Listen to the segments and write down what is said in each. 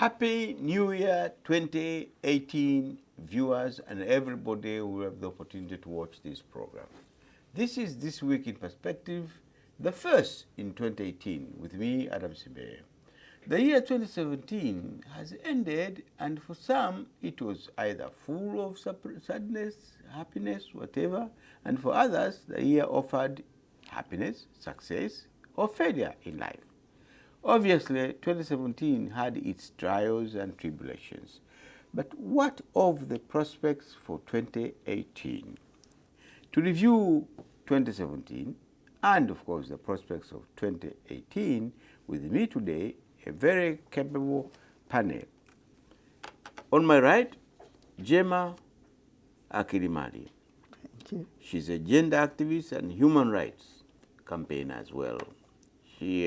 Happy New Year 2018 viewers and everybody who have the opportunity to watch this program. This is This Week in Perspective, the first in 2018 with me, Adam Sibe. The year 2017 has ended, and for some it was either full of sadness, happiness, whatever, and for others the year offered happiness, success, or failure in life. Obviously, 2017 had its trials and tribulations. But what of the prospects for 2018? To review 2017 and, of course, the prospects of 2018, with me today, a very capable panel. On my right, Jema Akilimali. Thank you. She's a gender activist and human rights campaigner as well. She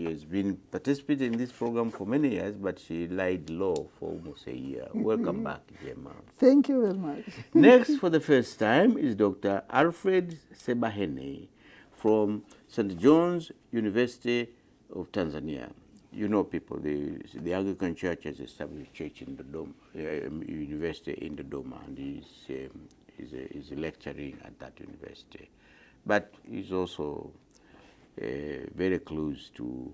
has been participating in this program for many years, but she lied low for almost a year. Welcome back, Jema. Thank you very much. Next, for the first time, is Dr. Alfred Sebahene from St. John's University of Tanzania. You know, people, the Anglican Church has established a church in Dodoma, university in Dodoma, and he's lecturing at that university. But he's also very close to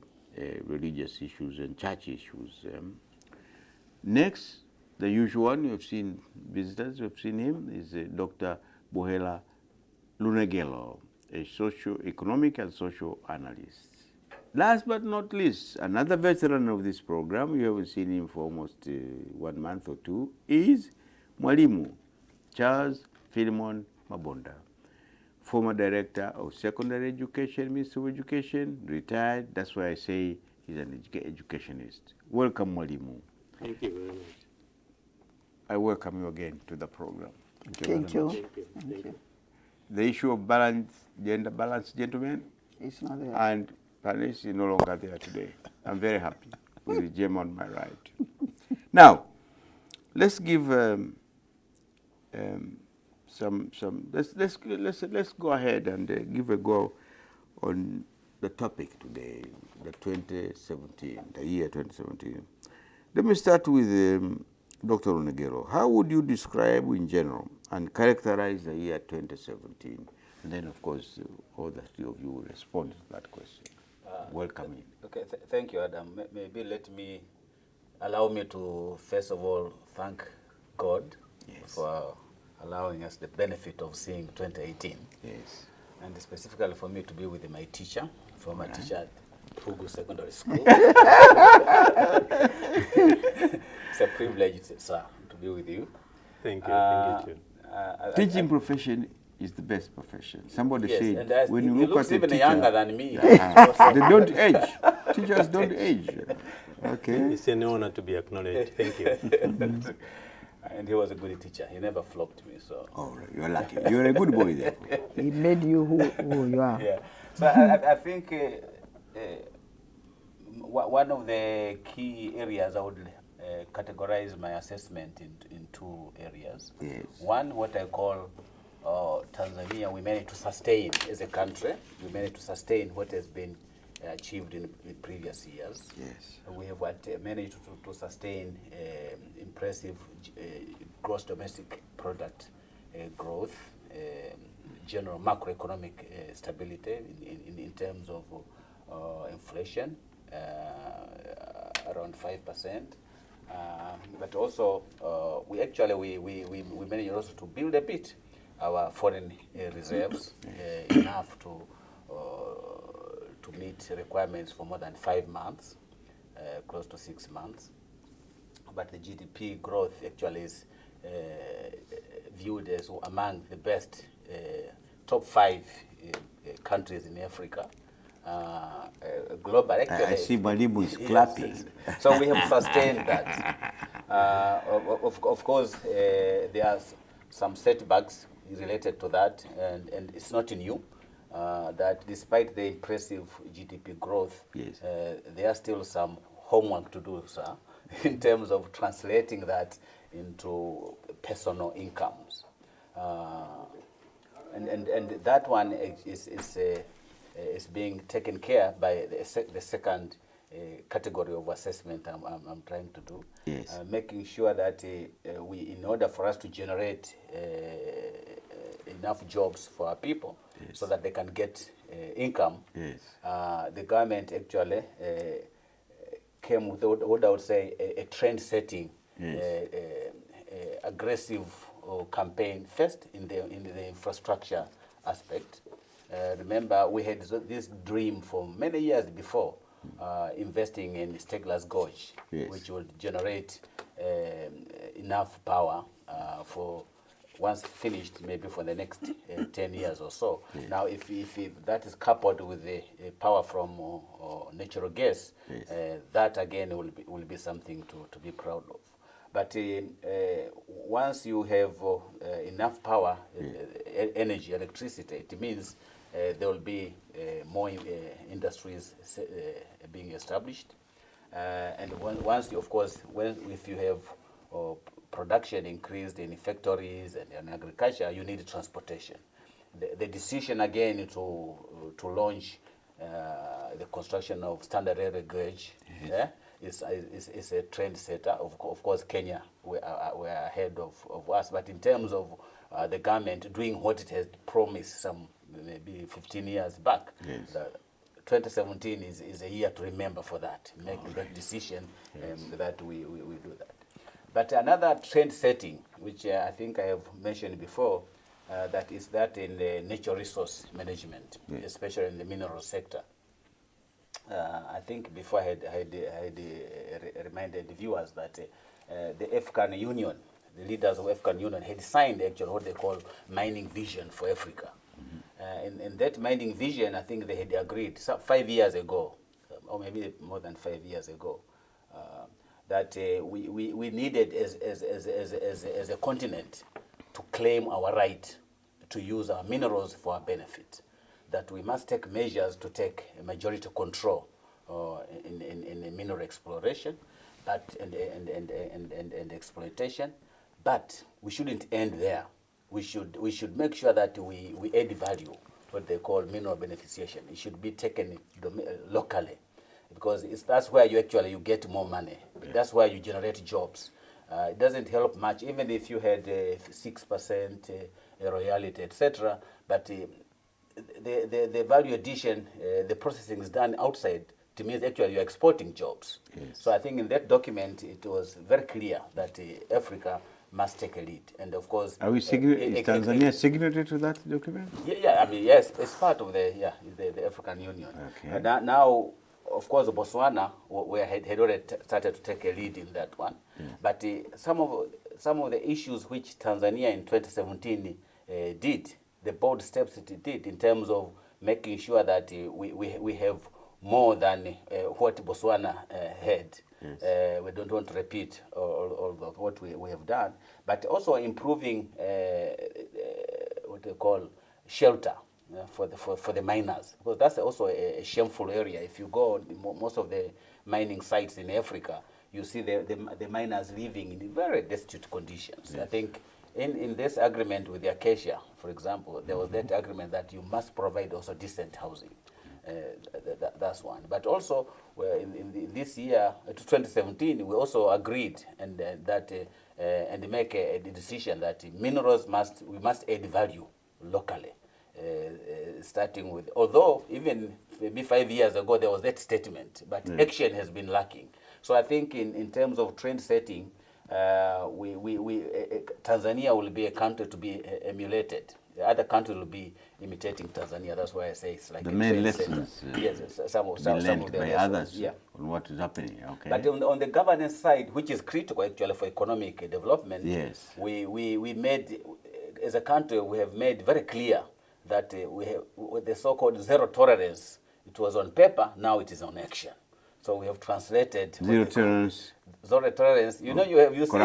religious issues and church issues. Next, the usual one, you have seen visitors, you have seen him, is Dr. Bohela Lunegelo, a socio-economic and social analyst. Last but not least, another veteran of this program, you haven't seen him for almost 1 month or two, is Mwalimu Charles Philemon Mabonda, former director of secondary education, Ministry of Education, retired. That's why I say he's an educationist. Welcome, Mwalimu. Thank you very much. I welcome you again to the program. Thank you. Thank you. The issue of balance, gender balance, gentlemen, It's not there. and Panis is no longer there today. I'm very happy with the gem on my right. Now, let's give let's go ahead and give a go on the topic today, the 2017, the year 2017. Let me start with Dr. Onegero. How would you describe in general and characterize the year 2017? And then, of course, all the three of you will respond to that question. Welcome in. Okay, thank you, Adam. Maybe allow me to first of all thank God for allowing us the benefit of seeing 2018. Yes. And specifically for me to be with my teacher, former teacher at Pugu Secondary School. It's a privilege, sir, to be with you. Thank you. Thank you too. Teaching profession is the best profession. Somebody Yes, said, and when he you look looks at a even teacher, younger than me. they don't age. Teachers don't age. Okay. It's an honor to be acknowledged. Thank you. And he was a good teacher. He never flopped me. So. Oh, you're lucky. You're a good boy there. He made you who you are. Yeah. So I think one of the key areas I would categorize my assessment in two areas. Yes. One, what I call Tanzania, we managed to sustain as a country. We managed to sustain what has been achieved in previous years. Yes. We have managed to sustain impressive gross domestic product growth, general macroeconomic stability in terms of inflation, around 5%. But also, we managed also to build a bit our foreign reserves enough to meet requirements for more than 5 months, close to 6 months. But the GDP growth actually is viewed as among the best top 5 countries in Africa. Global, actually. I see Mwalimu is clapping. So we have sustained that. Of course, there are some setbacks related to that, and it's not new. That despite the impressive GDP growth, yes, there are still some homework to do, sir, in terms of translating that into personal incomes. And that one is being taken care by the second category of assessment I'm trying to do. Yes. Making sure that in order for us to generate enough jobs for our people, so that they can get income, the government actually came with what I would say a trend-setting, aggressive campaign first in the infrastructure aspect. Remember, we had this dream for many years before, investing in Stegler's Gorge, which would generate enough power for, once finished, maybe for the next 10 years or so. Now, if that is coupled with the power from natural gas, that again will be something to be proud of. But once you have enough power, energy, electricity, it means there will be more industries being established. And once, of course, if you have production increased in factories and in agriculture, you need transportation. The decision again to launch the construction of standard railway gauge is a trend setter. Of course, Kenya we are ahead of us, but in terms of the government doing what it has promised some maybe 15 years back, 2017 is a year to remember for that, make that decision that we do that. But another trend setting, which I think I have mentioned before, that is that in the natural resource management, especially in the mineral sector. I think before I had reminded viewers that the African Union, the leaders of African Union had signed actually what they call mining vision for Africa. In that mining vision, I think they had agreed 5 years ago, or maybe more than 5 years ago, that we needed as a continent to claim our right to use our minerals for our benefit, that we must take measures to take a majority control in mineral exploration and exploitation. But we shouldn't end there. We should make sure that we add value, what they call mineral beneficiation. It should be taken locally, because that's where you get more money. That's where you generate jobs. It doesn't help much, even if you had 6% royalty, etc. But the value addition, the processing is done outside. It means actually you're exporting jobs. So I think in that document it was very clear that Africa must take a lead. And of course, is Tanzania signatory to that document? Yeah. I mean, yes, it's part of the African Union. Okay. Now, of course, Botswana had already started to take a lead in that one. But some of the issues which Tanzania in 2017 did, the bold steps it did in terms of making sure that we have more than what Botswana had. We don't want to repeat all of what we have done, but also improving what they call shelter for the miners, because that's also a shameful area. If you go most of the mining sites in Africa, you see the miners living in very destitute conditions. I think in this agreement with the Acacia, for example, there was that agreement that you must provide also decent housing. That's one. But also, in this year, 2017, we also agreed and make a decision that minerals we must add value locally, starting with. Although even maybe 5 years ago there was that statement, but action has been lacking. So I think in terms of trend setting, Tanzania will be a country to be emulated. The other countries will be imitating Tanzania. That's why I say it's like the a main trend setter. lessons Yes, some of the by lessons, others on what is happening. Okay. But on the governance side, which is critical actually for economic development, we made, as a country, we have made very clear that we have the so-called zero tolerance. It was on paper, now it is on action. So we have translated zero tolerance. Zero tolerance. You know, you seen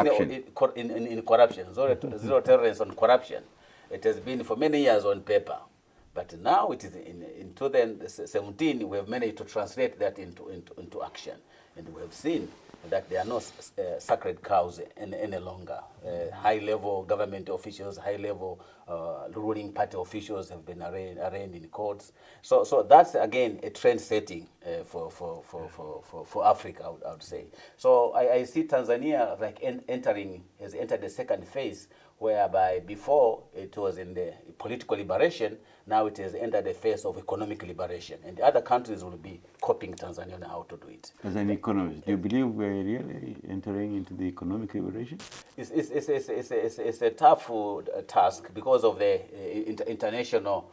in corruption. Zero tolerance on corruption. It has been for many years on paper, but now it is in 2017 we have managed to translate that into action, and we have seen that there are no sacred cows any longer. High-level government officials, high-level ruling party officials have been arraigned in courts. So that's again a trend setting for Africa, I would say. So I see Tanzania like has entered the second phase, whereby before it was in the political liberation, now it has entered the phase of economic liberation. And the other countries will be copying Tanzania on how to do it. As an economist, do you believe we're really entering into the economic liberation? It's a tough task because of the international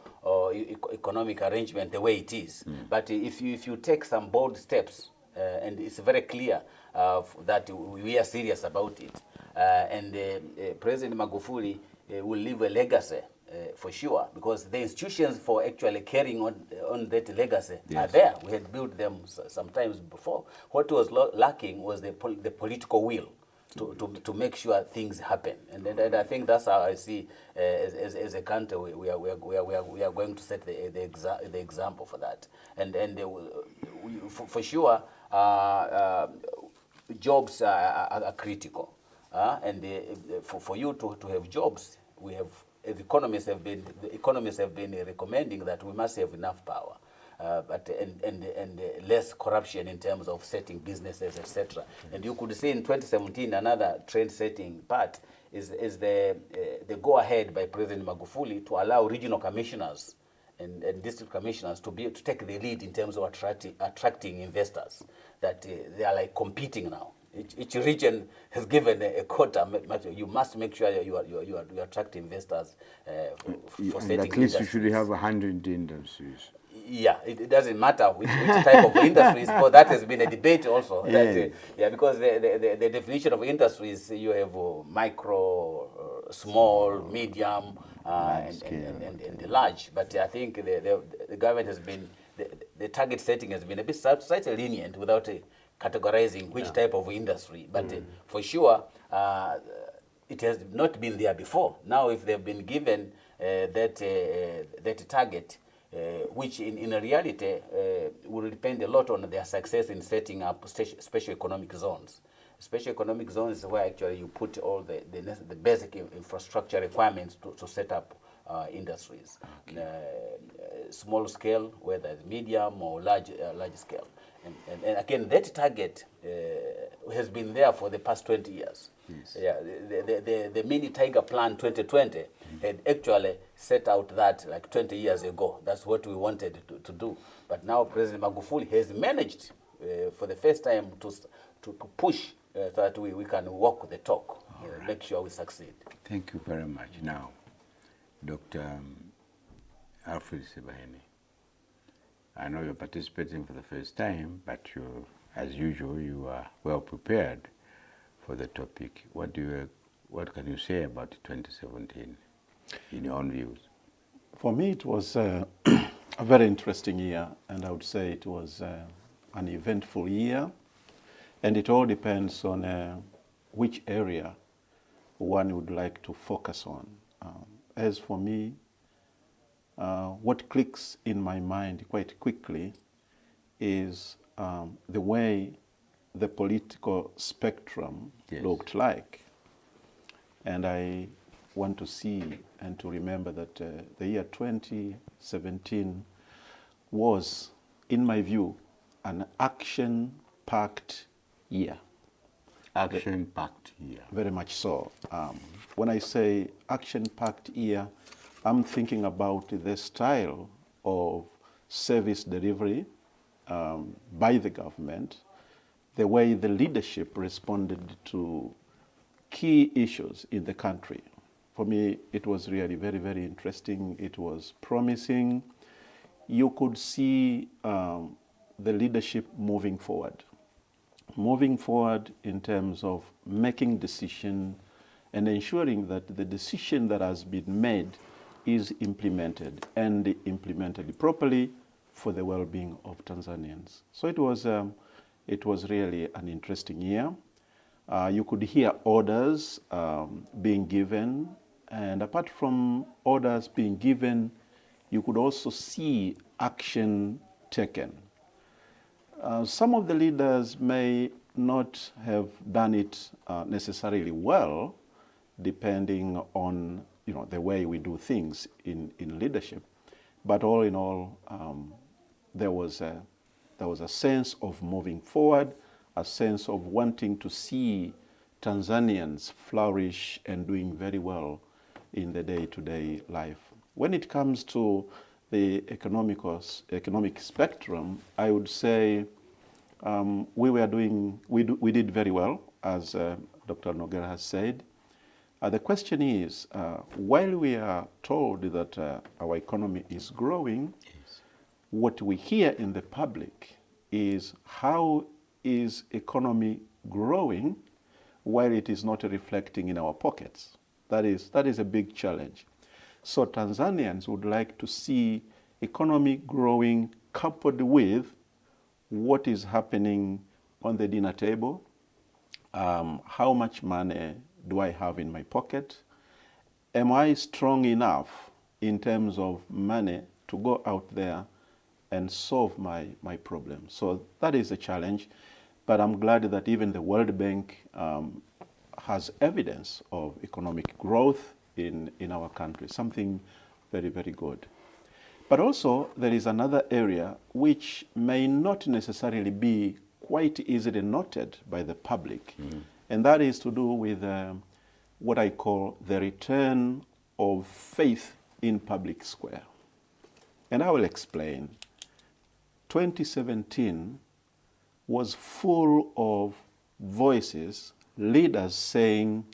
economic arrangement, the way it is. But if you take some bold steps, and it's very clear that we are serious about it, and President Magufuli will leave a legacy for sure, because the institutions for actually carrying on that legacy are there. We had built them sometimes before. What was lacking was the political will to make sure things happen, and I think that's how I see as a country we are going to set the example for that, and for sure jobs are critical, and for you to have jobs, we have. The economists have been recommending that we must have enough power, but less corruption in terms of setting businesses, etc. And you could see in 2017 another trend-setting part is the go-ahead by President Magufuli to allow regional commissioners and district commissioners to take the lead in terms of attracting investors. That they are like competing now. Each region has given a quota. You must make sure you attract investors for setting. At least you should have 100 industries. Yeah, it doesn't matter which type of industries, because that has been a debate also. Because the definition of industries, you have micro, small, medium, and the large. But I think the government has been, the target setting has been a bit slightly lenient without categorizing which type of industry. But for sure, it has not been there before. Now, if they've been given that target, which in reality will depend a lot on their success in setting up special economic zones. Special economic zones is where actually you put all the basic infrastructure requirements to set up industries. Small scale, whether it's medium or large scale. And again, that target has been there for the past 20 years. Yes. Yeah, the mini Tiger Plan 2020 had actually set out that like 20 years ago. That's what we wanted to do. But now President Magufuli has managed for the first time to push so that we can walk the talk, make sure we succeed. Thank you very much. Now, Dr. Alfred Sebahene, I know you're participating for the first time, but as usual, you are well prepared for the topic. What can you say about 2017 in your own views? For me, it was a very interesting year, and I would say it was an eventful year, and it all depends on which area one would like to focus on. As for me, what clicks in my mind quite quickly is the way the political spectrum looked like. And I want to see and to remember that the year 2017 was, in my view, an action-packed year. Action-packed year. Very much so. When I say action-packed year, I'm thinking about the style of service delivery by the government, the way the leadership responded to key issues in the country. For me, it was really very, very interesting. It was promising. You could see the leadership moving forward in terms of making decisions and ensuring that the decision that has been made is implemented and implemented properly for the well-being of Tanzanians. So it was really an interesting year. You could hear orders being given, and apart from orders being given, you could also see action taken. Some of the leaders may not have done it necessarily well, depending on the way we do things in leadership. But all in all, there was a sense of moving forward, a sense of wanting to see Tanzanians flourish and doing very well in the day-to-day life. When it comes to the economic spectrum, I would say we did very well, as Dr. Nogera has said. The question is, while we are told that our economy is growing, yes, what we hear in the public is how is economy growing while it is not reflecting in our pockets. That is a big challenge. So Tanzanians would like to see economy growing coupled with what is happening on the dinner table. How much money do I have in my pocket? Am I strong enough in terms of money to go out there and solve my problem? So that is a challenge, but I'm glad that even the World Bank has evidence of economic growth in our country, something very, very good. But also there is another area which may not necessarily be quite easily noted by the public, and that is to do with what I call the return of faith in public square. And I will explain. 2017 was full of voices, leaders saying,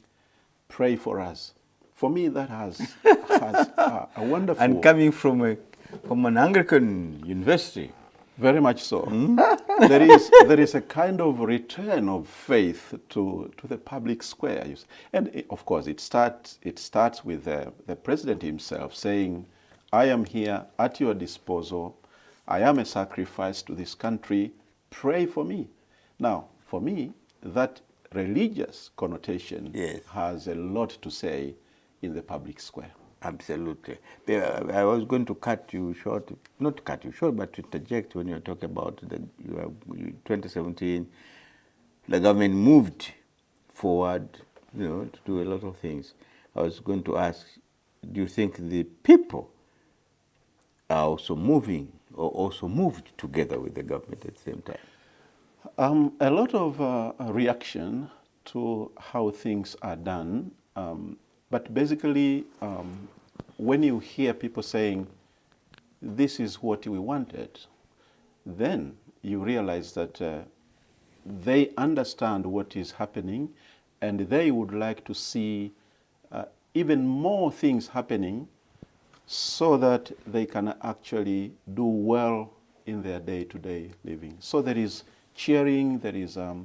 pray for us. For me, that has a wonderful... And coming from an Anglican university. Very much so. There is a kind of return of faith to the public square. And of course, it starts with the president himself saying, I am here at your disposal. I am a sacrifice to this country. Pray for me. Now, for me, that religious connotation, yes, has a lot to say in the public square. Absolutely. I was going to cut you short, not cut you short, but to interject when you talk about 2017, the government moved forward, to do a lot of things. I was going to ask, do you think the people are also moving or also moved together with the government at the same time? A lot of reaction to how things are done. But basically, when you hear people saying, this is what we wanted, then you realize that they understand what is happening and they would like to see even more things happening so that they can actually do well in their day-to-day living. So there is cheering, there is a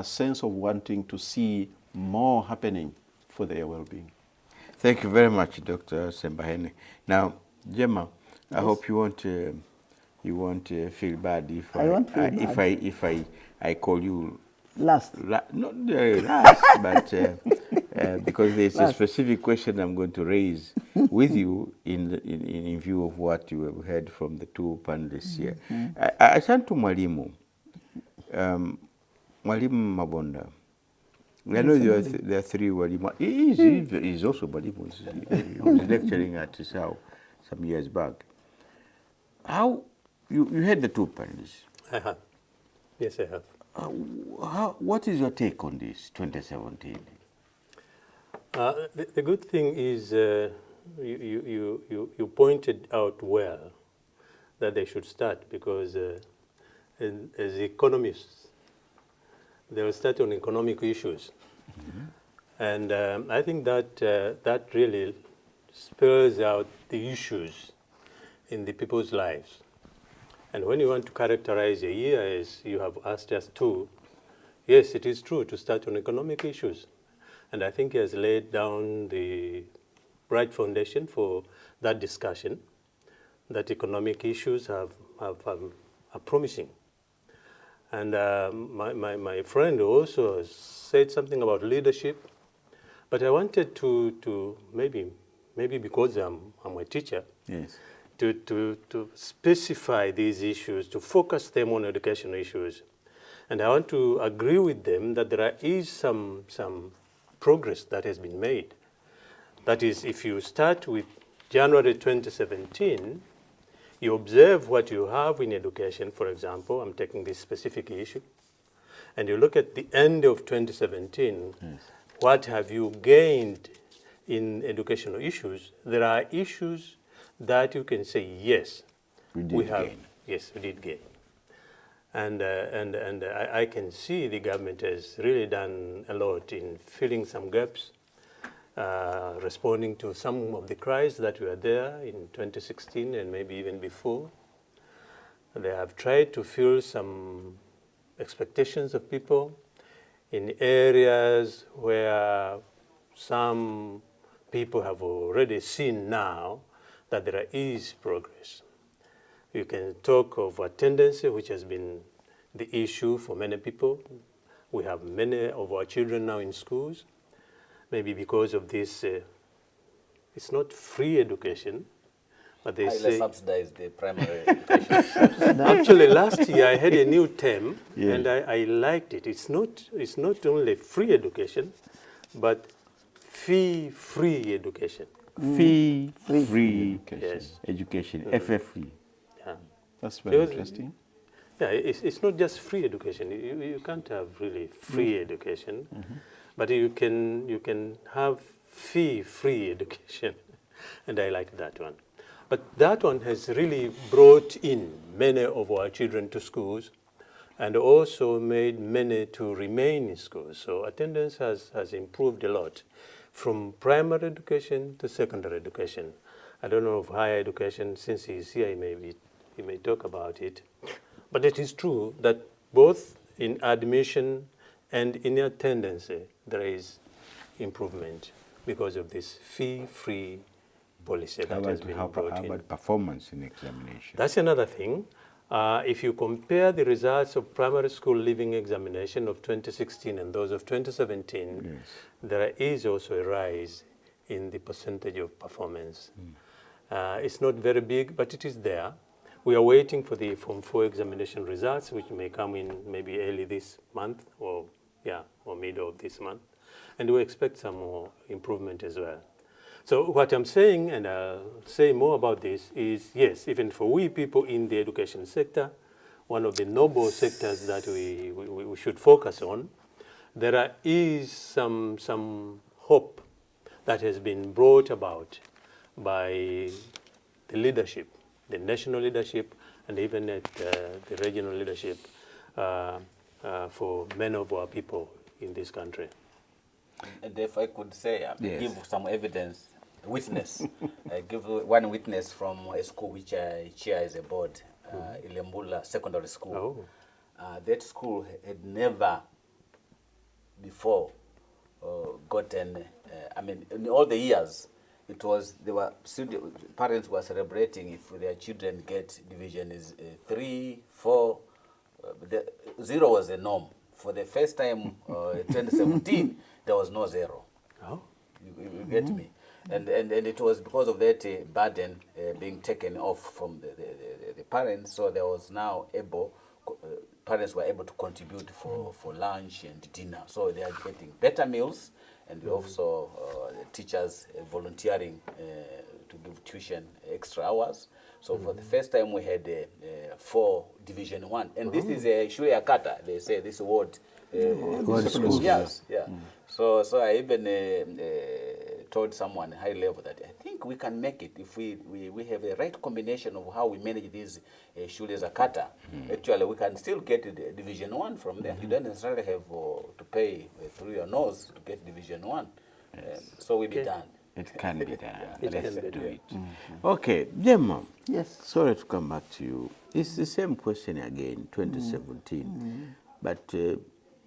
sense of wanting to see more happening for their well-being. Thank you very much, Dr. Sembahene. Now, Gemma, I hope you won't feel bad if I call you last. Not last, but because there's a specific question I'm going to raise with you in view of what you have heard from the two panelists here. I turn to Mwalimu, Mwalimu Mabonda. I know there are three Walimu. He's also Walimu. He was lecturing at Tisao some years back. How you heard the two panelists? I have. Yes, I have. What is your take on this 2017? The good thing is you pointed out well that they should start because as economists, they will start on economic issues. And I think that that really spells out the issues in the people's lives. And when you want to characterize a year, as you have asked us to, yes, it is true to start on economic issues. And I think he has laid down the right foundation for that discussion, that economic issues are promising. And my friend also said something about leadership, but I wanted to maybe because I'm a teacher, yes, to specify these issues, to focus them on educational issues. And I want to agree with them that there is some progress that has been made. That is, if you start with January 2017, you observe what you have in education, for example, I'm taking this specific issue, and you look at the end of 2017, what have you gained in educational issues? There are issues that you can say, yes, we have gain. Yes, we did gain. And I can see the government has really done a lot in filling some gaps, responding to some of the cries that were there in 2016 and maybe even before. They have tried to fill some expectations of people in areas where some people have already seen now that there is progress. You can talk of attendance, which has been the issue for many people. We have many of our children now in schools, maybe because of this, it's not free education, but they Highly say... subsidized the primary education. Actually, last year I had a new term, and I liked it. It's not only free education, but fee-free education. Fee-free education, FFE. Yeah. That's very interesting. Yeah, it's not just free education. You can't have really free education, but you can have fee-free education, and I like that one. But that one has really brought in many of our children to schools and also made many to remain in schools. So attendance has improved a lot from primary education to secondary education. I don't know of higher education. Since he's here, he may talk about it. But it is true that both in admission and in attendance, there is improvement because of this fee-free policy that has been brought in. How about performance in examination? That's another thing. If you compare the results of primary school leaving examination of 2016 and those of 2017, there is also a rise in the percentage of performance. It's not very big, but it is there. We are waiting for the Form 4 examination results, which may come in maybe early this month or middle of this month. And we expect some more improvement as well. So what I'm saying, and I'll say more about this, is yes, even for we people in the education sector, one of the noble sectors that we should focus on, there is some hope that has been brought about by the leadership, the national leadership, and even at the regional leadership for many of our people in this country. And if I could say, give some evidence, witness, give one witness from a school which I chair as a board, Ilembula Secondary School. That school had never before gotten, in all the years, parents were celebrating if their children get division is 3, 4, 0 was the norm. For the first time in 2017, there was no 0. Oh. You get me? And it was because of that burden being taken off from the parents, so there was now parents were able to contribute for lunch and dinner. So they are getting better meals, and also teachers volunteering to give tuition extra hours. So for the first time we had 4 Division 1. And this is a Shule Akata, they say this word. Schools. Yes, yeah. So I even told someone high level that I think we can make it if we have the right combination of how we manage these Shule Akata. Actually, we can still get the Division 1 from there. You don't necessarily have to pay through your nose to get Division 1. So we'll be done. It can be done. It Let's can be do done. it. Okay, Gemma. Yes. Sorry to come back to you. It's the same question again, 2017. But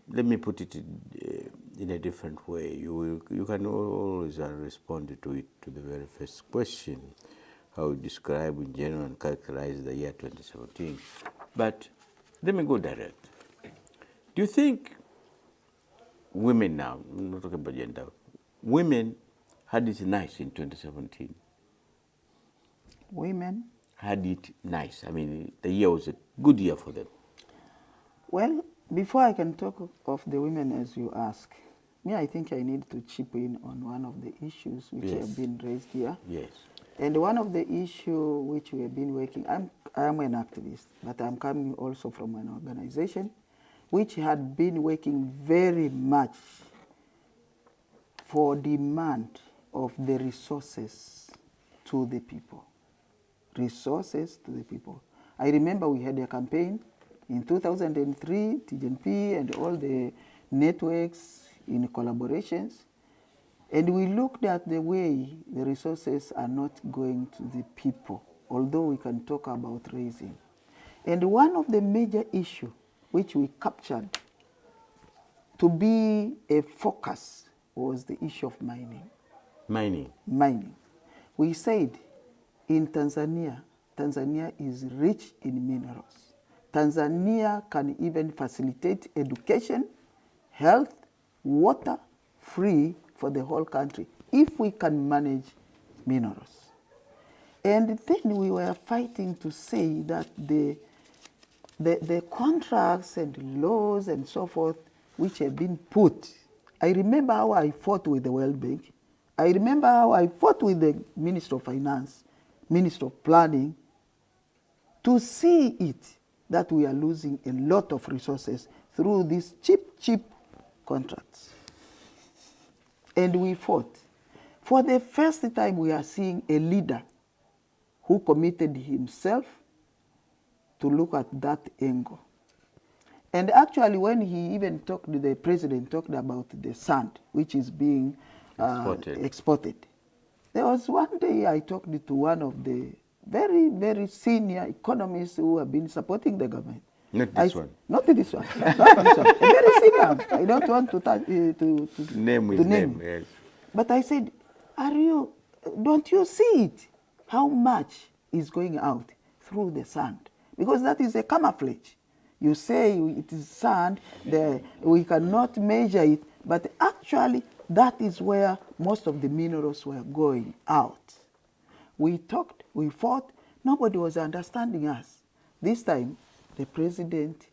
let me put it in a different way. You can always respond to it, to the very first question, how you describe in general and characterize the year 2017. But let me go direct. Do you think women now, I'm not talking about gender, women had it nice in 2017? Women? Had it nice. I mean, the year was a good year for them. Well, Before I can talk of the women as you ask, I think I need to chip in on one of the issues which Yes. have been raised here. Yes. And one of the issues which we have been working, I am an activist, but I'm coming also from an organization which had been working very much for demand of the resources to the people. Resources to the people. I remember we had a campaign in 2003, TGNP and all the networks in collaborations, and we looked at the way the resources are not going to the people, although we can talk about raising. And one of the major issues which we captured to be a focus was the issue of mining. Mining. We said in Tanzania, Tanzania is rich in minerals. Tanzania can even facilitate education, health, water, free for the whole country if we can manage minerals. And then we were fighting to say that the contracts and laws and so forth which have been put, I remember how I fought with the World Bank. I remember how I fought with the Minister of Finance, Minister of Planning, to see it that we are losing a lot of resources through these cheap contracts. And we fought. For the first time, we are seeing a leader who committed himself to look at that angle. And actually, when he even talked, the president talked about the sand, which is being exported. There was one day I talked to one of the very, very senior economists who have been supporting the government. Not this one. Not this one. Not this one. A very senior. I don't want to touch, to name his name. Yes. But I said, don't you see it? How much is going out through the sand? Because that is a camouflage. You say it is sand, we cannot measure it, but actually that is where most of the minerals were going out. We talked, we fought, nobody was understanding us. This time, the president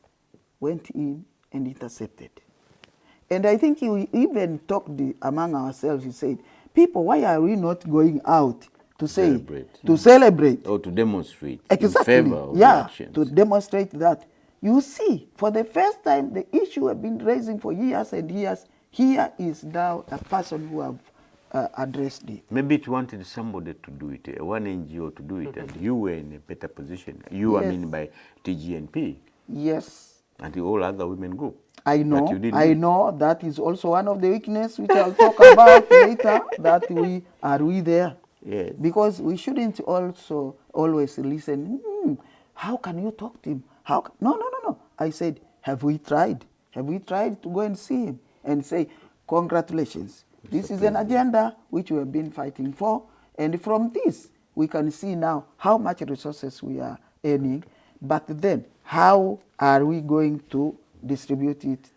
went in and intercepted. And I think we even talked among ourselves. He said, people, why are we not going out to celebrate? Or to demonstrate exactly. in favor of the actions. To demonstrate that. You see, for the first time, the issue have been raising for years and years. Here is now a person who have addressed it. Maybe it wanted somebody to do it, one NGO to do it, and you were in a better position. You, Yes. I mean, by TGNP. Yes. And the all other women group. I know. But you didn't I do it. know that is also one of the weaknesses which I'll talk about later. That we there? Yes. Because we shouldn't also always listen. How can you talk to him? No. I said, have we tried? Have we tried to go and see him and say, congratulations. This is an agenda which we have been fighting for. And from this, we can see now how much resources we are earning. But then, how are we going to distribute it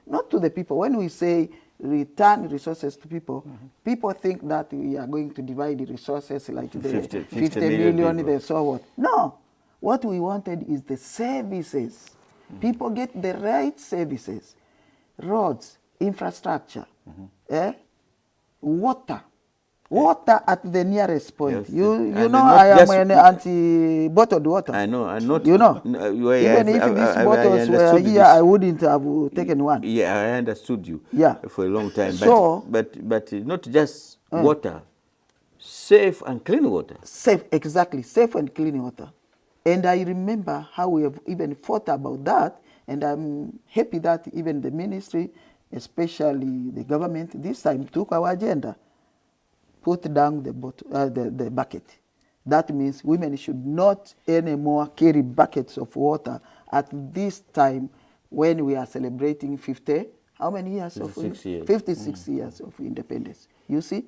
not to the people? When we say return resources to people, people think that we are going to divide the resources like the 50 million, the so what. No. What we wanted is the services. People get the right services. Roads, infrastructure, water. Water at the nearest point. Yes. You know I am an anti-bottled water. I know. And not, you know. Even if these bottles were here, I wouldn't have taken one. Yeah, I understood you. Yeah. For a long time. So, but not just water, safe and clean water. Safe, exactly. Safe and clean water. And I remember how we have even fought about that, and I'm happy that even the ministry, especially the government, this time took our agenda, put down the bucket. That means women should not anymore carry buckets of water at this time when we are celebrating 50, how many years? 56 years. 56 years of independence. You see?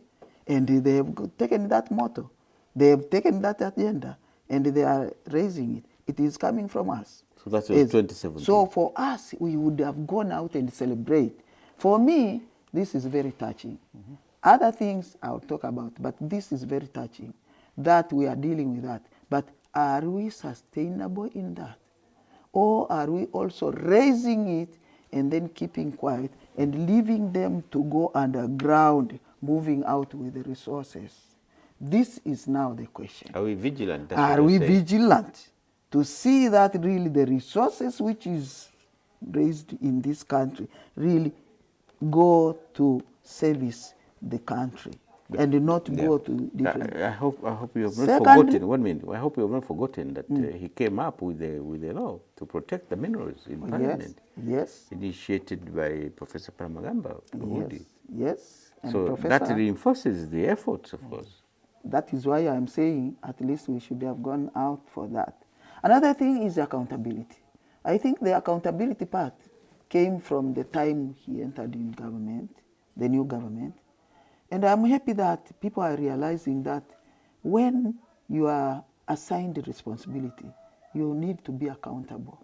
And they have taken that motto. They have taken that agenda. And they are raising it. It is coming from us. So that was 2017. So for us, we would have gone out and celebrate. For me, this is very touching. Other things I'll talk about, but this is very touching, that we are dealing with that. But are we sustainable in that? or are we also raising it and then keeping quiet and leaving them to go underground, moving out with the resources? This is now the question. Are we vigilant? That's Are what we you're saying. vigilant to see that really the resources which is raised in this country really go to service the country and not go to different? I hope you have not Secondly- forgotten. 1 minute. I hope you have not forgotten that he came up with a law to protect the minerals in Parliament, Yes, initiated by Professor Paramagamba. yes, yes. And So Professor, that reinforces the efforts, of course. that is why I'm saying at least we should have gone out for that. Another thing is accountability. I think the accountability part came from the time he entered in government, the new government. And I'm happy that people are realizing that when you are assigned a responsibility, you need to be accountable.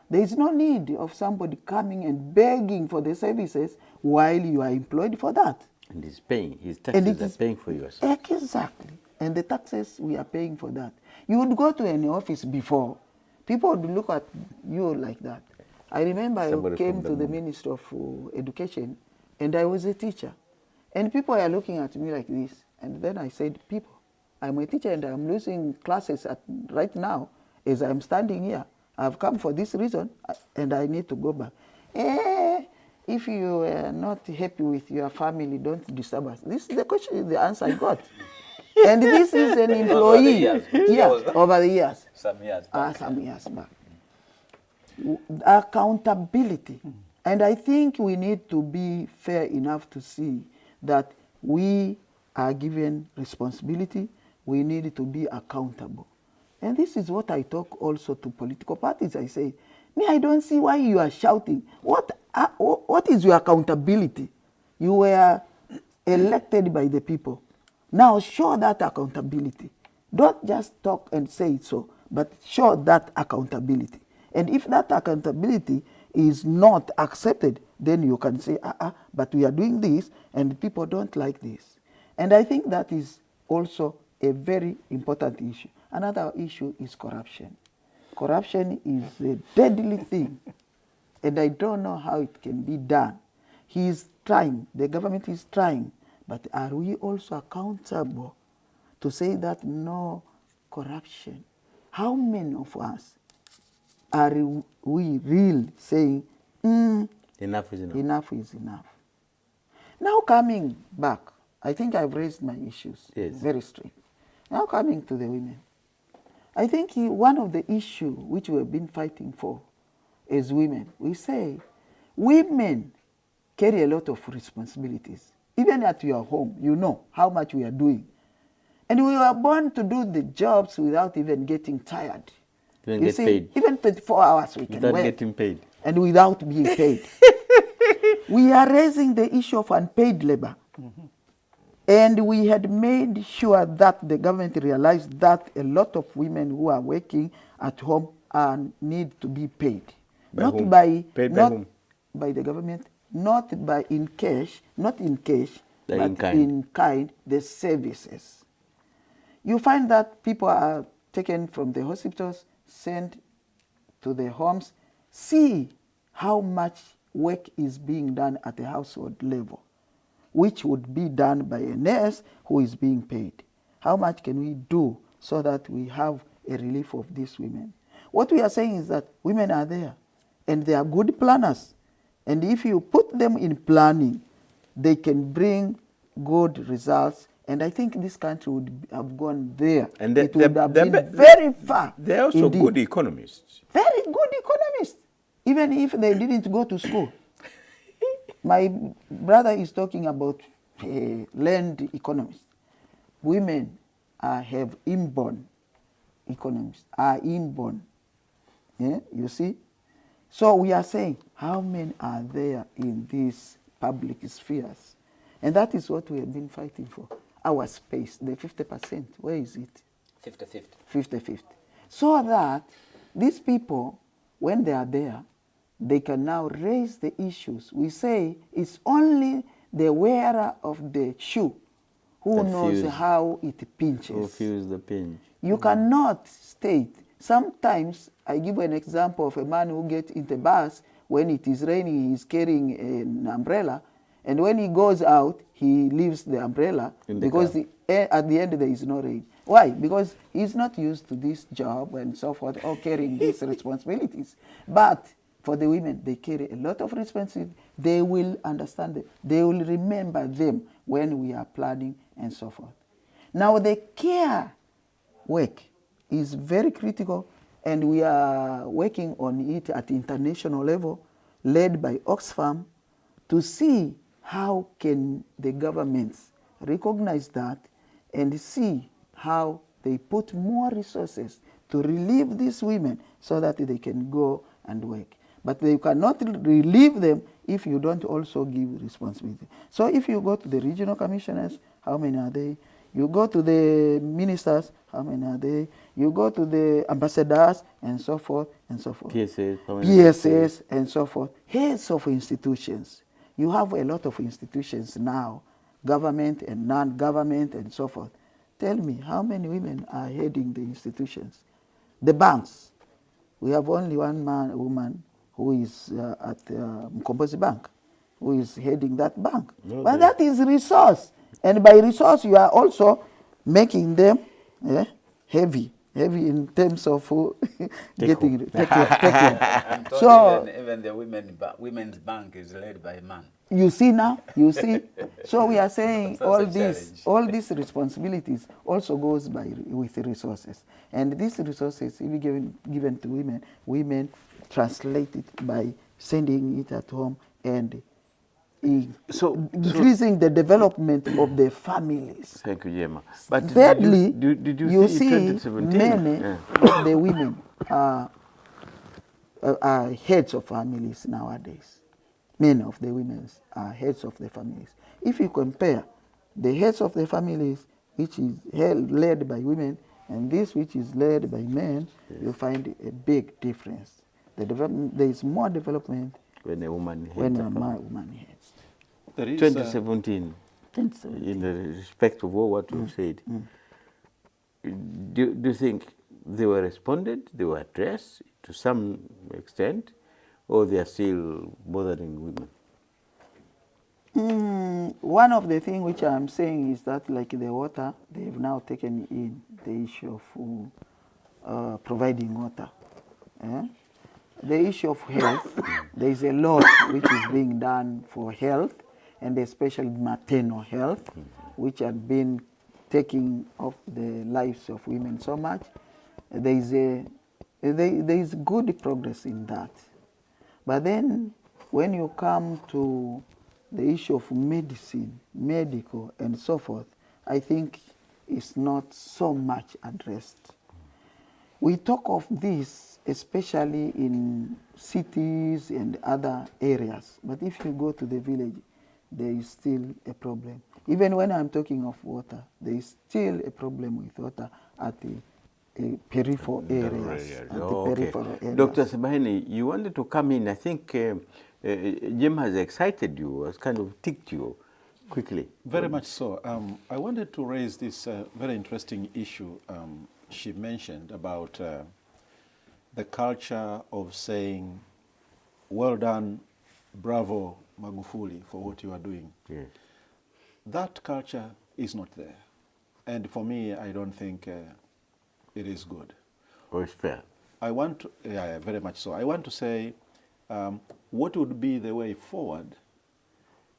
There is no need of somebody coming and begging for the services while you are employed for that. And he's paying. His And taxes it are is- paying for you. Exactly. And the taxes, we are paying for that. You would go to an office before, people would look at you like that. I remember Somebody I came from the to the moon. Minister of Education, and I was a teacher. And people are looking at me like this. And then I said, people, I'm a teacher and I'm losing classes right now as I'm standing here. I've come for this reason, and I need to go back. If you are not happy with your family, don't disturb us. This is the question, the answer I got. And this is an employee. years. Yeah, over the years. Some years back. Some years back. Accountability. And I think we need to be fair enough to see that we are given responsibility. We need to be accountable. And this is what I talk also to political parties. I say, me, I don't see why you are shouting. What is your accountability? You were elected by the people. Now show that accountability. Don't just talk and say it so, but show that accountability. And if that accountability is not accepted, then you can say, but we are doing this and people don't like this. And I think that is also a very important issue. Another issue is corruption. Corruption is a deadly thing, and I don't know how it can be done. He is trying, the government is trying, but are we also accountable to say that no corruption? How many of us are we really saying, Enough is enough. enough is enough? Now coming back, I think I've raised my issues very straight. Now coming to the women. I think one of the issues which we have been fighting for as women, we say women carry a lot of responsibilities. Even at your home, you know how much we are doing. And we were born to do the jobs without even getting tired. Even get paid. Even 24 hours we can Without work. getting paid. And without being paid. We are raising the issue of unpaid labor. And we had made sure that the government realized that a lot of women who are working at home need to be paid. By not whom? by Paid by not whom? by the government, not by in cash, but in kind. in kind, the services. You find that people are taken from the hospitals, sent to the homes. See how much work is being done at the household level, which would be done by a nurse who is being paid. How much can we do so that we have a relief of these women? What we are saying is that women are there, and they are good planners. And if you put them in planning, they can bring good results. And I think this country would have gone there. And it would have been very far. They're also indeed. good economists. Very good economists, even if they didn't go to school. My brother is talking about land economists. Women have inborn economists, are inborn. Yeah, you see? So we are saying, how many are there in these public spheres? And that is what we have been fighting for. Our space, the 50%, where is it? 50-50. 50-50. So that these people, when they are there, they can now raise the issues. We say it's only the wearer of the shoe who That knows feels- how it pinches. Who feels the pinch? You cannot state Sometimes, I give an example of a man who gets into bus, when it is raining, he's carrying an umbrella, and when he goes out, he leaves the umbrella because at the end there is no rain. Why? Because he's not used to this job and so forth, or carrying these responsibilities. But for the women, they carry a lot of responsibility. They will understand them. They will remember them when we are planning and so forth. Now, the care work is very critical, and we are working on it at international level, led by Oxfam, to see how can the governments recognize that and see how they put more resources to relieve these women so that they can go and work. But they cannot relieve them if you don't also give responsibility. So if you go to the regional commissioners, how many are they? You go to the ministers, how many are they? You go to the ambassadors, and so forth, and so forth. PSS, and so forth. Heads of institutions. You have a lot of institutions now, government and non-government, and so forth. Tell me, how many women are heading the institutions? The banks. We have only one woman who is at Mkombozi Bank, who is heading that bank. Okay. But that is resource. And by resource, you are also making them heavy in terms of getting take care. So even the women's bank is led by a man. You see now, you see. So we are saying all these responsibilities also goes with resources, and these resources, if given to women translate it by sending it at home and increasing the development of the families. Thank you, Gemma. But thirdly, did you see see many of the women are heads of families nowadays. Many of the women are heads of the families. If you compare the heads of the families, which is led by women, and this which is led by men, you find a big difference. There is more development when a woman heads. When a woman heads. There is 2017. In respect of what you've said, do you think they were responded, they were addressed to some extent, or they are still bothering women? One of the things which I'm saying is that, like the water, they've now taken in the issue of providing water. The issue of health, there is a lot which is being done for health, and especially maternal health, which have been taking off the lives of women so much. There is good progress in that. But then when you come to the issue of medicine, medical, and so forth, I think it's not so much addressed. We talk of this especially in cities and other areas, but if you go to the village, there is still a problem. Even when I'm talking of water, there is still a problem with water at the peripheral areas. Dr. Sebahene, you wanted to come in. I think Jim has excited you, has kind of ticked you quickly. Very much so. I wanted to raise this very interesting issue she mentioned about the culture of saying, well done, bravo, Magufuli, for what you are doing. Yes. That culture is not there. And for me, I don't think it is good. Or it's fair. I want to, very much so. I want to say, what would be the way forward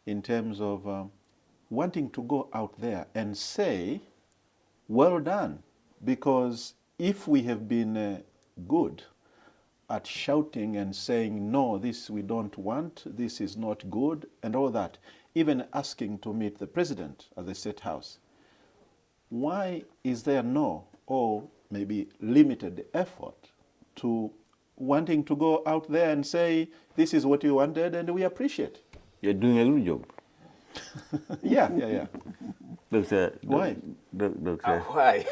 in terms of wanting to go out there and say, well done, because if we have been good at shouting and saying, no, this we don't want, this is not good, and all that, even asking to meet the president at the State House, why is there no, or maybe limited effort to wanting to go out there and say, this is what you wanted and we appreciate? You're doing a good job. Yeah. Doctor, why? Why?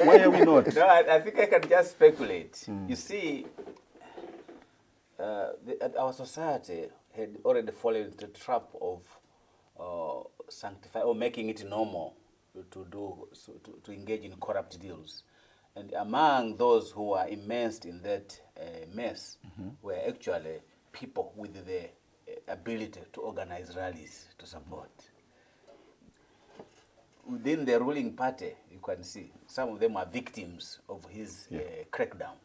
Why are we not? No, I think I can just speculate. You see, our society had already fallen into the trap of sanctifying or making it normal to engage in corrupt deals. And among those who were immersed in that mess were actually people with the ability to organize rallies to support. Within the ruling party, you can see some of them are victims of his crackdown.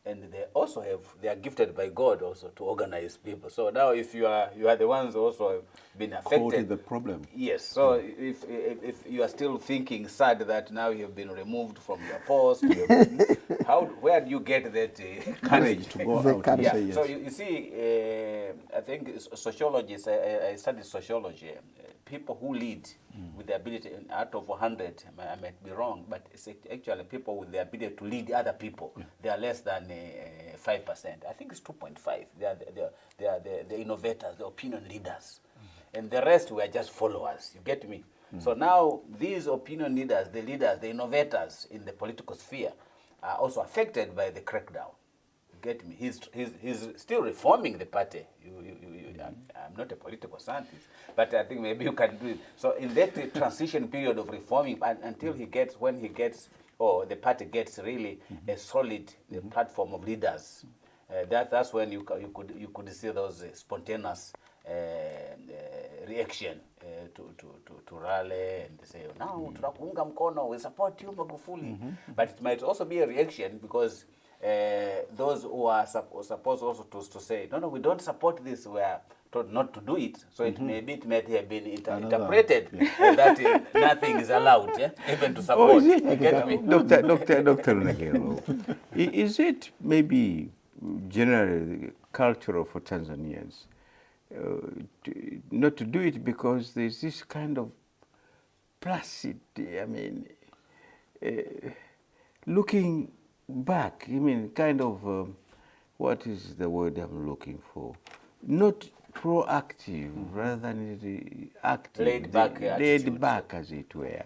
And they are gifted by God also to organize people. So now if you are the ones also been affected. Caught in the problem. Yes, so if you are still thinking sad that now you have been removed from your post, where do you get that courage to go out and say yes? So you see, I think sociologists, I studied sociology, people who lead with the ability, out of 100, I might be wrong, but it's actually people with the ability to lead other people. They are less than 5%. I think it's 2.5. They are the innovators, the opinion leaders. And the rest were just followers, you get me? So now these opinion leaders, the innovators in the political sphere are also affected by the crackdown. Get me? He's still reforming the party. I'm not a political scientist, but I think maybe you can do it. So in that transition period of reforming, until the party gets really a solid platform of leaders, that's when you could see those spontaneous reaction to rally and say, now tunakuunga mkono, we support you Magufuli. But it might also be a reaction because those who are supposed also to say, no, we don't support this, we are told not to do it. So it may have been interpreted that nothing is allowed, even to support. You get me? Dr. Nagero, is it maybe generally cultural for Tanzanians not to do it because there's this kind of placid, looking back, kind of, what is the word I'm looking for? Not proactive, rather than active. Laid back, as it were.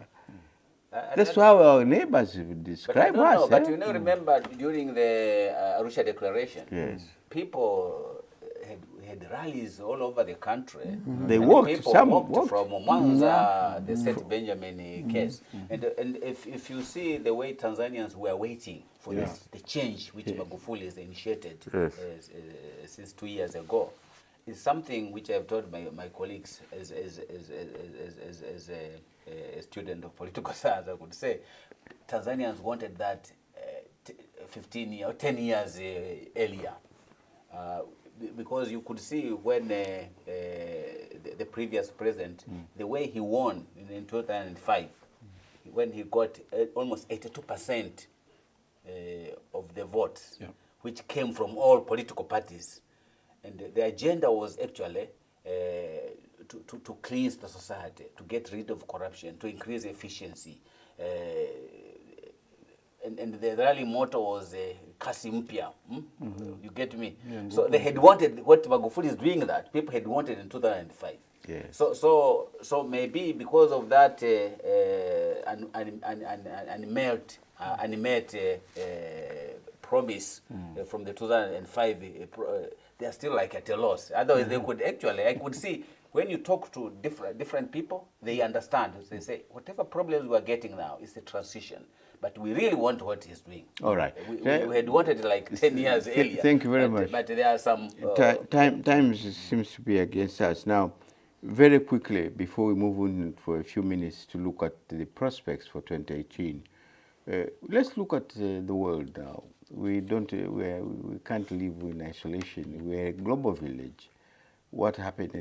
That's how our neighbors describe us. But you know, remember during the Arusha Declaration, people had rallies all over the country. They walked. People walked from Mwanza, the St. Benjamin case. And if you see the way Tanzanians were waiting for the change which Magufuli has initiated since 2 years ago, is something which I've told my colleagues as a student of political science. I could say Tanzanians wanted that 10 years earlier. Because you could see when the previous president, the way he won in 2005, when he got almost 82% of the votes, which came from all political parties. And the agenda was actually to cleanse the society, to get rid of corruption, to increase efficiency. And the rally motto was Kasi Mpya. You get me? So they had wanted, what Magufuli is doing that, people had wanted in 2005. Yes. So maybe because of that animate promise from the 2005, they are still like at a loss. Otherwise, they could actually, I could see, when you talk to different people, they understand. They say, whatever problems we are getting now is a transition. But we really want what he's doing. All right. We had wanted like 10 years earlier. Thank you very much. But there are some... time seems to be against us. Now, very quickly, before we move on for a few minutes to look at the prospects for 2018, let's look at the world now. We can't live in isolation. We're a global village. What happened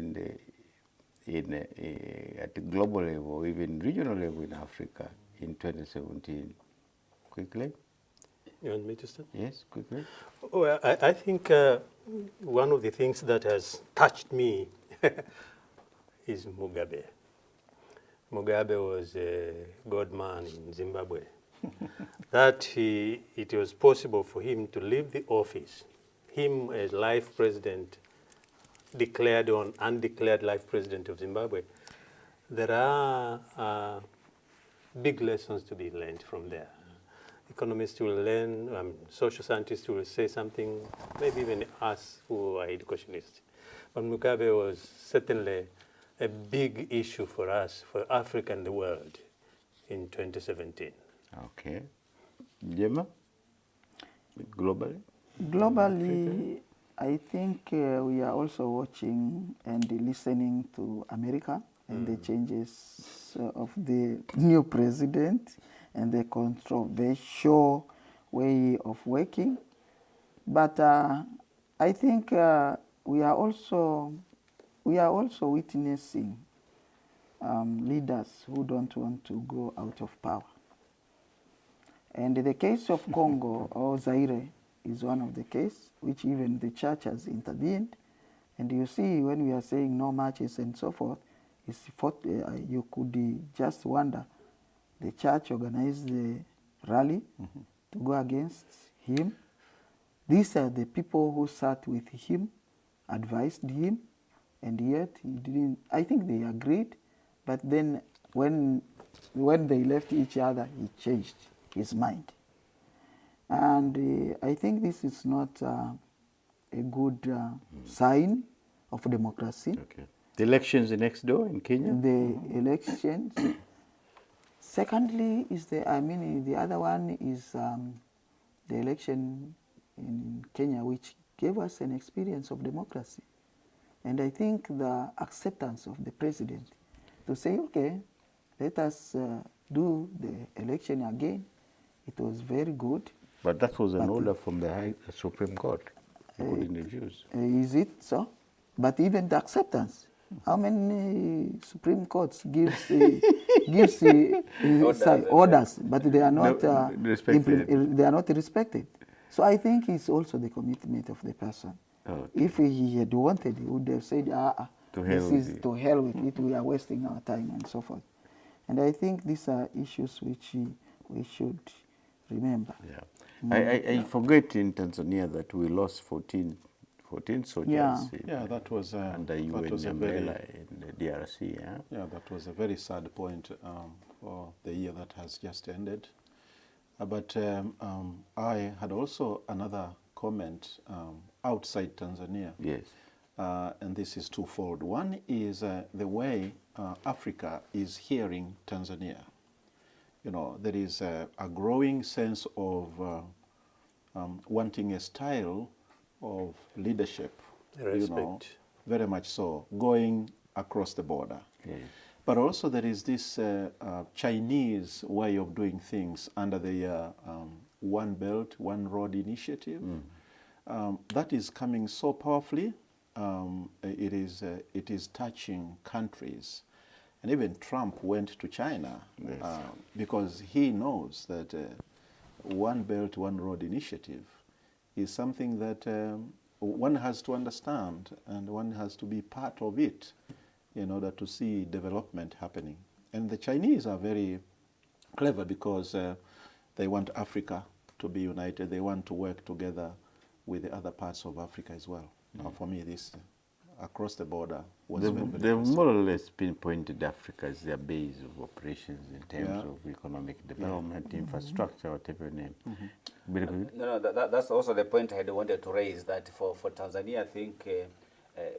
at the global level, even regional level in Africa in 2017? Quickly. You want me to start? Yes, quickly. Well, I think one of the things that has touched me is Mugabe. Mugabe was a god man in Zimbabwe. It was possible for him to leave the office, him as life president, declared or undeclared life president of Zimbabwe. There are big lessons to be learned from there. Economists will learn, social scientists will say something, maybe even us who are educationists. But Mugabe was certainly a big issue for us, for Africa and the world in 2017. Okay. Jema, globally? Globally, I think we are also watching and listening to America and the changes of the new president and the controversial way of working. But I think we are also witnessing leaders who don't want to go out of power. And the case of Congo or Zaire is one of the cases which even the church has intervened. And you see, when we are saying no marches and so forth, you could just wonder, the church organized the rally to go against him. These are the people who sat with him, advised him, and yet he didn't. I think they agreed, but then when they left each other, he changed his mind. And I think this is not a good sign of democracy. Okay. The elections next door in Kenya? The elections. Secondly, the other one is the election in Kenya, which gave us an experience of democracy. And I think the acceptance of the president to say, okay, let us do the election again, it was very good. But that was an order from the Supreme Court. You couldn't refuse. Is it so? But even the acceptance, how many Supreme Courts gives orders, but they are not respected. they are not respected. So I think it's also the commitment of the person. Okay. If he had wanted, he would have said, To hell this is with it. to hell with it, we are wasting our time and so forth. And I think these are issues which we should remember. Yeah. I forget in Tanzania that we lost 14 soldiers. Yeah, that was under that UN was a umbrella very, in the DRC. Yeah? yeah, that was a very sad point for the year that has just ended. But I had also another comment outside Tanzania. Yes. And this is twofold. One is the way Africa is hearing Tanzania. You know, there is a growing sense of wanting a style of leadership, you know, very much so, going across the border. Yes. But also there is this Chinese way of doing things under the One Belt, One Road initiative. That is coming so powerfully. It is touching countries. And even Trump went to China because he knows that One Belt, One Road initiative is something that one has to understand and one has to be part of it in order to see development happening. And the Chinese are very clever because they want Africa to be united. They want to work together with the other parts of Africa as well. Now, for me, this across the border was very They've more or less pinpointed Africa as their base of operations in terms of economic development, infrastructure, whatever you name. No, that's also the point I had wanted to raise, that for Tanzania, I think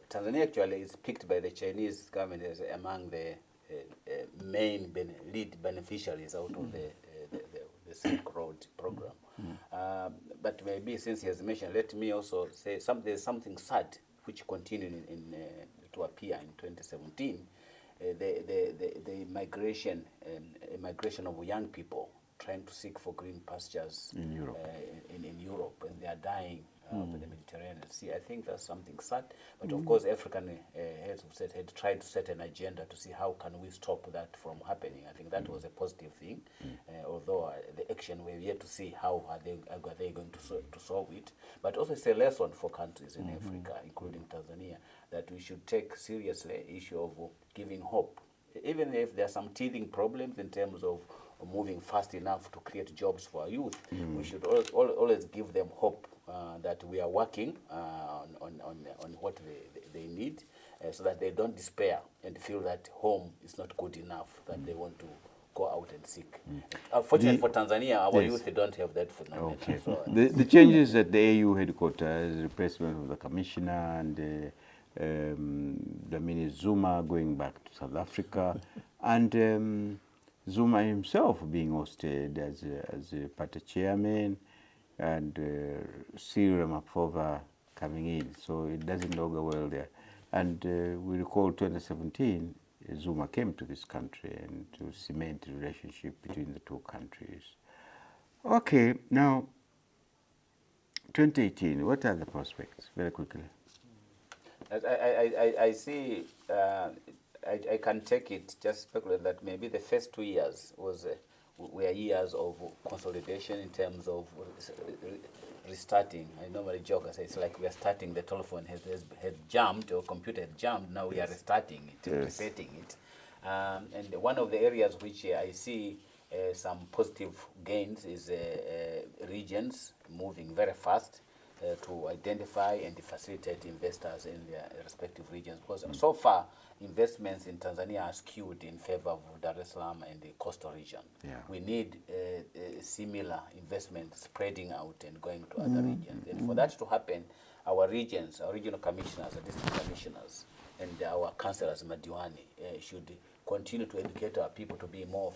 Tanzania actually is picked by the Chinese government as among the main lead beneficiaries out of the Silk Road program. But maybe since he has mentioned, let me also say there's something sad which continued to appear in 2017. The migration of young people trying to seek for green pastures in Europe, in Europe, and they are dying of the Mediterranean Sea. I think that's something sad. But of course, African heads of state had tried to set an agenda to see how can we stop that from happening. I think that was a positive thing, although the action we're yet to see how are they going to solve it. But also it's a lesson for countries in Africa, including Tanzania, that we should take seriously the issue of giving hope. Even if there are some teething problems in terms of moving fast enough to create jobs for our youth, we should always give them hope that we are working on what they need, so that they don't despair and feel that home is not good enough, that they want to go out and seek. Fortunately for Tanzania, our youth don't have that phenomenon. Okay. So, The changes at the AU headquarters, replacement of the commissioner and Dlamini Zuma going back to South Africa, and Zuma himself being hosted as a party chairman, and Cyril Ramaphosa coming in. So it doesn't augur well there. And we recall 2017, Zuma came to this country and to cement the relationship between the two countries. Okay, now 2018, what are the prospects? Very quickly. I see, I can take it, just speculate that maybe the first 2 years were years of consolidation in terms of restarting. I normally joke, I say it's like we are starting, the telephone has jammed, or computer has jammed, now we are restarting it, resetting it. And one of the areas which I see some positive gains is regions moving very fast to identify and facilitate investors in their respective regions. Because so far, investments in Tanzania are skewed in favor of Dar es Salaam and the coastal region. Yeah. We need similar investment spreading out and going to other regions. And for that to happen, our regions, our regional commissioners, our district commissioners, and our councillors, Madiwani, should continue to educate our people to be more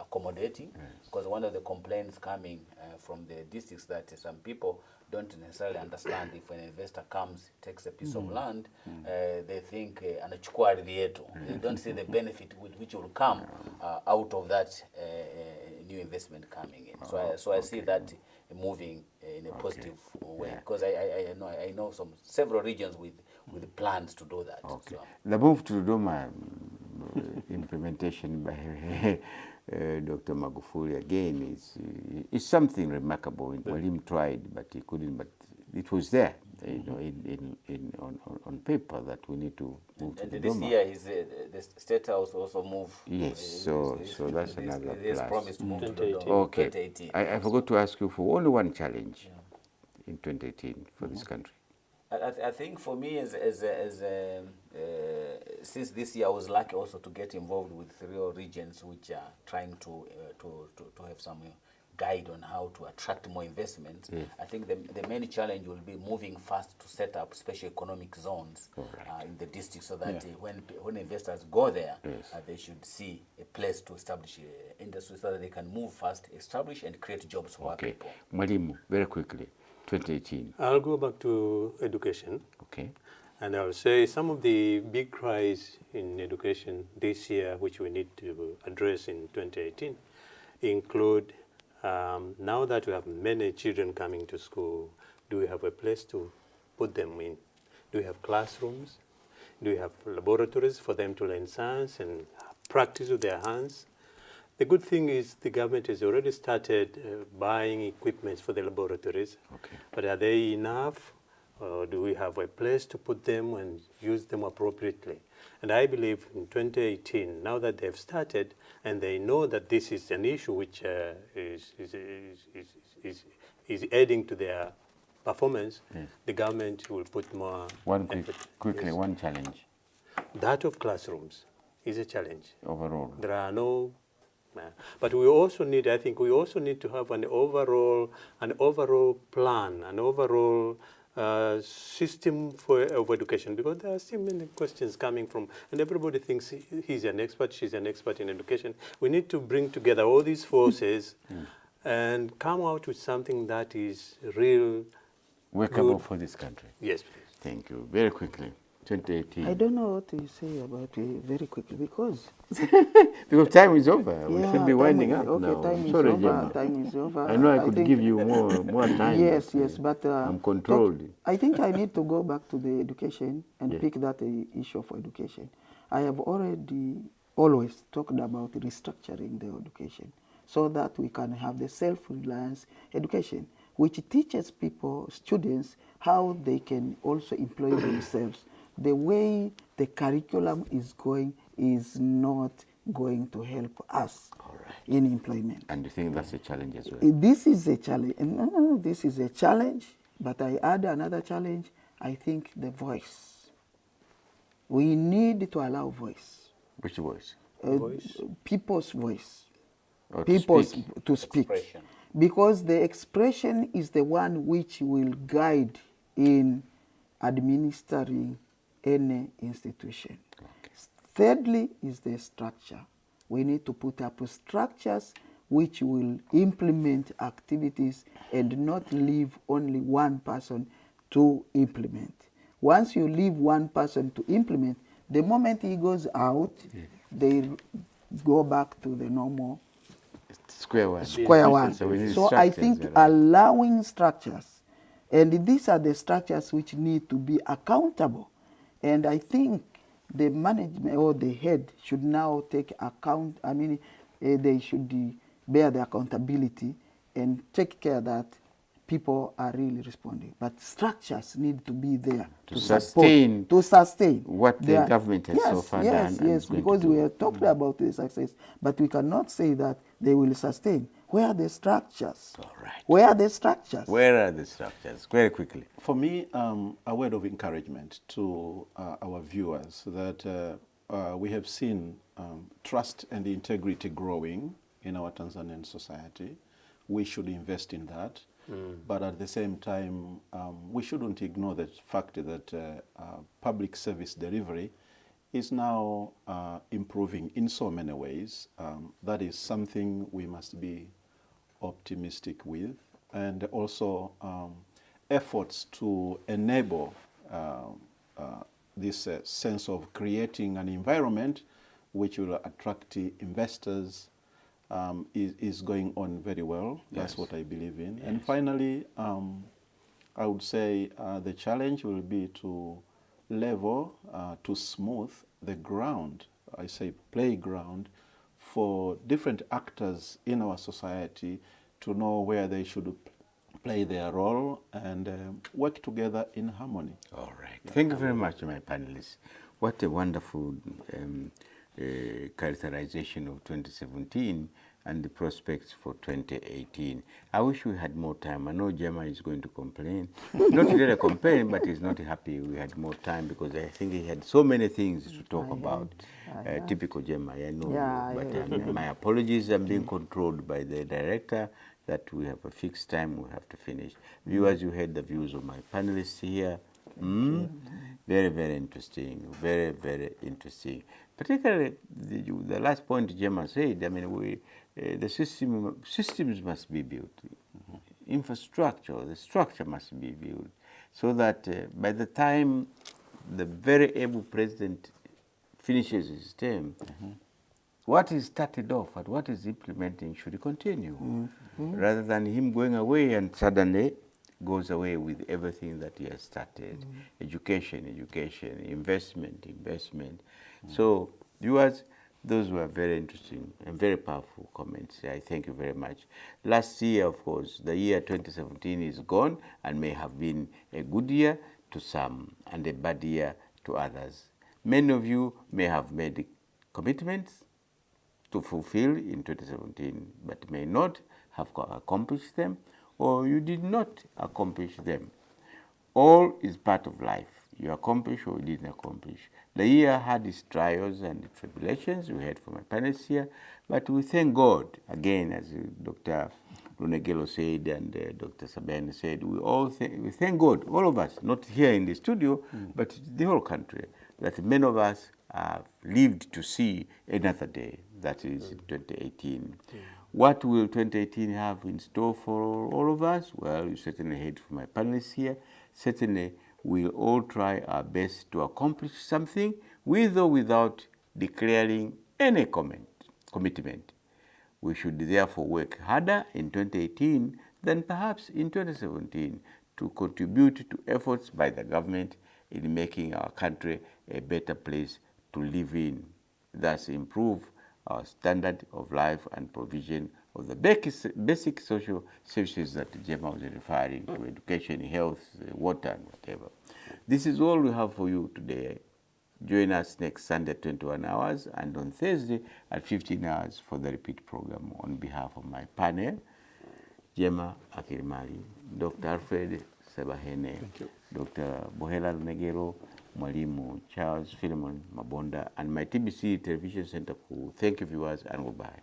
accommodating, because one of the complaints coming from the districts that some people don't necessarily understand if an investor comes, takes a piece of land, they think anachukua ardhi yetu. They don't see the benefit which will come out of that new investment coming in. So I see that moving in a positive way, because I know several regions with plans to do that. Okay. So. The move to Dodoma implementation by Dr. Magufuli again is something remarkable. Mwalimu tried, but he couldn't. But it was there, on paper that we need to move to Dodoma. This year, the State House also moved. Yes, so that's another plus. promised to move to 2018. Dodoma. Okay, 2018. I forgot to ask you for only one challenge in 2018 for this country. I think for me, since this year I was lucky also to get involved with 3 regions which are trying to have some guide on how to attract more investment. I think the main challenge will be moving fast to set up special economic zones in the district, so that when investors go there, they should see a place to establish industry, so that they can move fast, establish and create jobs for our people. Mwalimu, very quickly, 2018. I'll go back to education. Okay. And I'll say some of the big cries in education this year, which we need to address in 2018, include now that we have many children coming to school, do we have a place to put them in? Do we have classrooms? Do we have laboratories for them to learn science and practice with their hands? The good thing is the government has already started buying equipment for the laboratories. Okay. But are they enough? Or do we have a place to put them and use them appropriately? And I believe in 2018, now that they've started and they know that this is an issue which is adding to their performance, the government will put more effort. Quickly, one challenge. That of classrooms is a challenge. Overall. There are no, but we also need, I think we also need to have an overall plan, an overall system of education, because there are still many questions coming from, and everybody thinks he's an expert, she's an expert in education. We need to bring together all these forces and come out with something that is real, workable good for this country. Yes, please. Thank you. Very quickly, 2018. I don't know what to say about it very quickly, because Because time is over. We yeah, should be time winding is- up okay, now. time is Sorry, over. Gemma. Time is over. I know I could think- give you more time. Yes, but, yes, but I'm controlled. I think I need to go back to the education and Yeah. pick that issue of education. I have always talked about restructuring the education, so that we can have the self-reliance education, which teaches people, students, how they can also employ themselves. The way the curriculum is going is not going to help us in employment. And you think that's a challenge as well? This is a challenge. No, this is a challenge, but I add another challenge. I think the voice. We need to allow voice. Which voice? Voice? People's voice. Or People's to speak? to speak. Expression. Because the expression is the one which will guide in administering any institution. Thirdly is the structure. we need to put up structures which will implement activities and not leave only one person to implement. Once you leave one person to implement, the moment he goes out, they go back to the normal Square one. square one. So we need So I structures, think right? allowing structures, and these are the structures which need to be accountable. And I think the management or the head should now take account, they should bear the accountability and take care that people are really responding. But structures need to be there To support, sustain to sustain what the Their- government has so far done and Yes, is going to because do. we are talking about the success, but we cannot say that they will sustain. Where are the structures? All right. Where are the structures? Where are the structures? Very quickly. For me, a word of encouragement to our viewers that we have seen trust and integrity growing in our Tanzanian society. We should invest in that. But at the same time, we shouldn't ignore the fact that public service delivery is now improving in so many ways. That is something we must be optimistic with, and also efforts to enable this sense of creating an environment which will attract investors is going on very well. That's Yes. what I believe in. Yes. And finally, I would say the challenge will be to level, to smooth the ground, I say playground, for different actors in our society to know where they should play their role and work together in harmony. All right. Thank you very much, my panelists. What a wonderful characterization of 2017 and the prospects for 2018. I wish we had more time. I know Gemma is going to complain. Not really complain, but he's not happy we had more time because I think he had so many things to talk about. Typical Gemma, I know. Yeah, But my apologies, I'm being controlled by the director that we have a fixed time we have to finish. Viewers, you heard the views of my panelists here. Very, very interesting. Very, very interesting. Particularly the last point Gemma said, I mean, the systems must be built. Infrastructure, the structure must be built so that by the time the very able president finishes his term, what is started off and what is implementing should continue, rather than him going away and suddenly goes away with everything that he has started. Education, investment. So, viewers, those were very interesting and very powerful comments. I thank you very much. Last year, of course, the year 2017 is gone and may have been a good year to some and a bad year to others. Many of you may have made commitments to fulfill in 2017, but may not have accomplished them, or you did not accomplish them. All is part of life. You accomplish or you didn't accomplish. The year had its trials and tribulations. We heard from my panelists here, but we thank God, again, as Dr. Lunegelo said and Dr. Sabene said, we thank God, all of us, not here in the studio, but the whole country, that many of us have lived to see another day, that is 2018. What will 2018 have in store for all of us? Well, you certainly heard from my panelists here. Certainly, we'll all try our best to accomplish something with or without declaring any commitment. We should therefore work harder in 2018 than perhaps in 2017 to contribute to efforts by the government in making our country a better place to live in, thus improve our standard of life and provision of the basic social services that Gemma was referring to, education, health, water, and whatever. This is all we have for you today. Join us next Sunday at 21 hours and on Thursday at 15 hours for the repeat program. On behalf of my panel, Gemma Akirimali, Dr. Alfred Sebahene, Dr. Bohela Lunegelo, Mwalimu Charles Philemon Mabonda, and my TBC Television Center crew. Thank you, viewers, and goodbye.